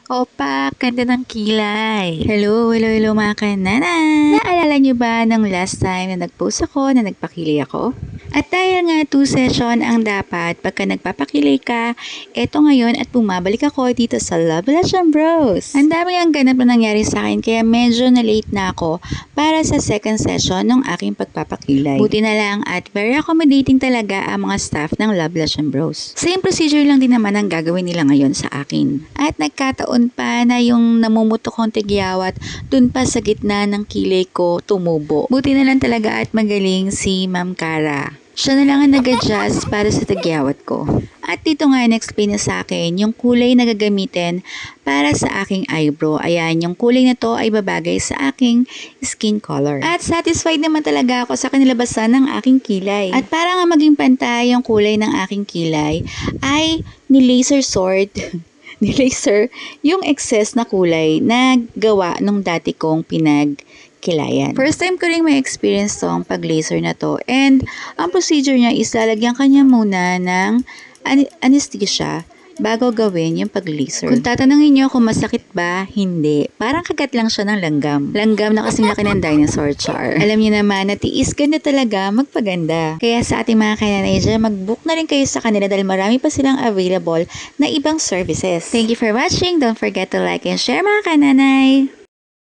Opa, ganda ng kilay. Hello mga kananay. Naalala niyo ba nung last time na nag-post ako na nagpakilay ako? At dahil nga 2 session ang dapat pagka nagpapakilay ka, eto ngayon at bumabalik ako dito sa Love Legend Bros. Ang dami ang ganap na nangyari sa akin kaya medyo na-late na ako para sa second session ng aking pagpapakilay. Buti na lang at very accommodating talaga ang mga staff ng Love Legend Bros. Same procedure lang din naman ang gagawin nila ngayon sa akin. At nagkataon pa na yung namumutok kong tigyawat dun pa sa gitna ng kilay ko tumubo. Buti na lang talaga at magaling si Ma'am Cara. Siya na lang ang nag-adjust para sa tagyawat ko. At dito nga in-explain na sa akin yung kulay na gagamitin para sa aking eyebrow. Ayan, yung kulay na to ay babagay sa aking skin color. At satisfied naman talaga ako sa kanilabasan ng aking kilay. At para nga maging pantay yung kulay ng aking kilay, ay ni-laser sort ni-laser yung excess na kulay na gawa nung dati kong pinagkilayan. First time ko rin may experience tong pag-laser na to. And ang procedure niya is lalagyan kanya muna ng anesthesia bago gawin yung pag-laser. Kung tatanungin niyo kung masakit ba, hindi. Parang kagat lang siya ng langgam. Langgam na kasing laki ng dinosaur, char. Alam niyo naman na tiis ganda talaga magpaganda. Kaya sa ating mga kananay dyan, mag-book na rin kayo sa kanila dahil marami pa silang available na ibang services. Thank you for watching. Don't forget to like and share mga kananay.